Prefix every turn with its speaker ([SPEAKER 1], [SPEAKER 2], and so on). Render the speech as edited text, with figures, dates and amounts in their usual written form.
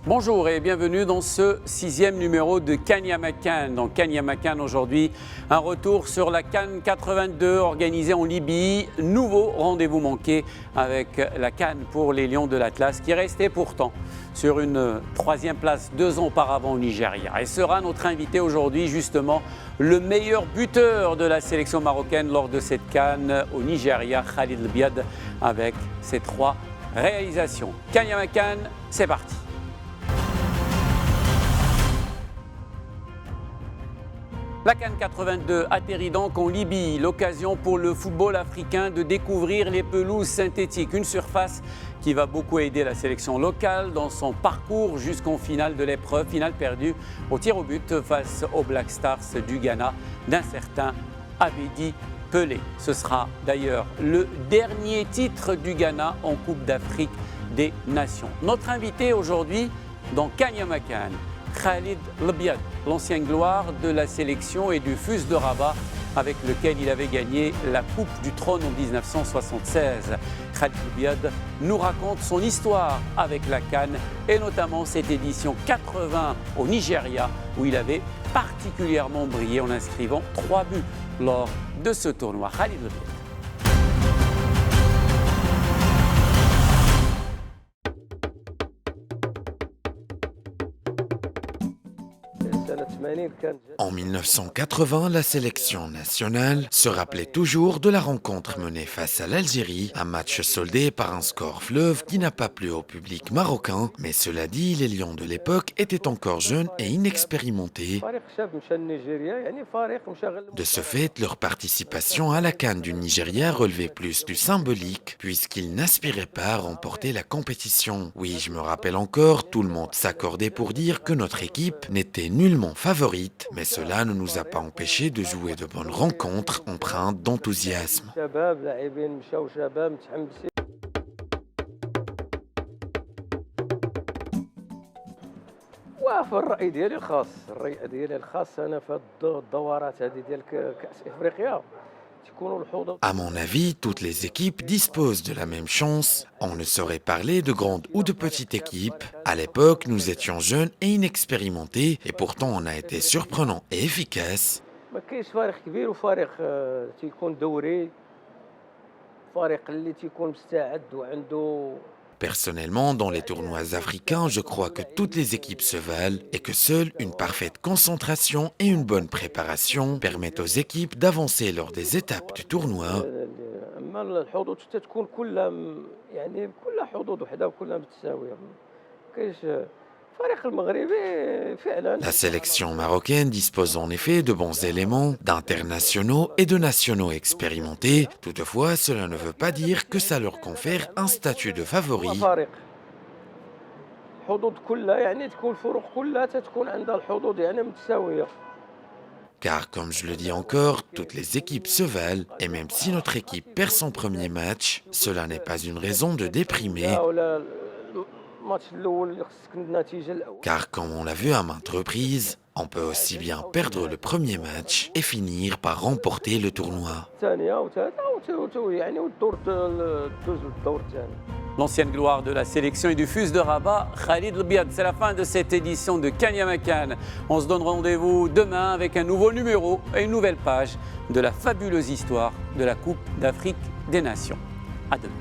[SPEAKER 1] Bonjour et bienvenue dans ce 6e numéro de Cannes Yama Khan. Dans Cannes Yama Khan aujourd'hui, un retour sur la Cannes 82 organisée en Libye. Nouveau rendez-vous manqué avec la Cannes pour les Lions de l'Atlas qui restait pourtant sur une 3e place 2 ans auparavant au Nigeria. Et sera notre invité aujourd'hui justement le meilleur buteur de la sélection marocaine lors de cette Cannes au Nigeria, Khalid El-Biad, avec ses 3 réalisations. Cannes Yama Khan, c'est parti. La Cannes 82 atterrit donc en Libye, l'occasion pour le football africain de découvrir les pelouses synthétiques, une surface qui va beaucoup aider la sélection locale dans son parcours jusqu'en finale de l'épreuve, finale perdue au tir au but face aux Black Stars du Ghana d'un certain Abedi Pelé. Ce sera d'ailleurs le dernier titre du Ghana en Coupe d'Afrique des Nations. Notre invité aujourd'hui dans Cannes Yama Khan, Khalid El-Biad, l'ancienne gloire de la sélection et du FUS de Rabat avec lequel il avait gagné la Coupe du Trône en 1976. Khalid El-Biad nous raconte son histoire avec la Cannes et notamment cette édition 80 au Nigeria où il avait particulièrement brillé en inscrivant 3 buts lors de ce tournoi. Khalid El-Biad.
[SPEAKER 2] En 1980, la sélection nationale se rappelait toujours de la rencontre menée face à l'Algérie, un match soldé par un score fleuve qui n'a pas plu au public marocain. Mais cela dit, les Lions de l'époque étaient encore jeunes et inexpérimentés. De ce fait, leur participation à la Cannes du Nigeria relevait plus du symbolique, puisqu'ils n'aspiraient pas à remporter la compétition. Oui, je me rappelle encore, tout le monde s'accordait pour dire que notre équipe n'était nullement favorite, mais cela ne nous a pas empêché de jouer de bonnes rencontres empreintes d'enthousiasme. À mon avis, toutes les équipes disposent de la même chance. On ne saurait parler de grande ou de petite équipe. À l'époque, nous étions jeunes et inexpérimentés, et pourtant on a été surprenants et efficaces. Personnellement, dans les tournois africains, je crois que toutes les équipes se valent et que seule une parfaite concentration et une bonne préparation permettent aux équipes d'avancer lors des étapes du tournoi. La sélection marocaine dispose en effet de bons éléments, d'internationaux et de nationaux expérimentés. Toutefois, cela ne veut pas dire que ça leur confère un statut de favori. Car, comme je le dis encore, toutes les équipes se valent, et même si notre équipe perd son premier match, cela n'est pas une raison de déprimer. Car comme on l'a vu à maintes reprises, on peut aussi bien perdre le premier match et finir par remporter le tournoi.
[SPEAKER 1] L'ancienne gloire de la sélection et du FUS de Rabat, Khalid El-Biad. C'est la fin de cette édition de Cannes Yama Khan. On se donne rendez-vous demain avec un nouveau numéro et une nouvelle page de la fabuleuse histoire de la Coupe d'Afrique des Nations. À demain.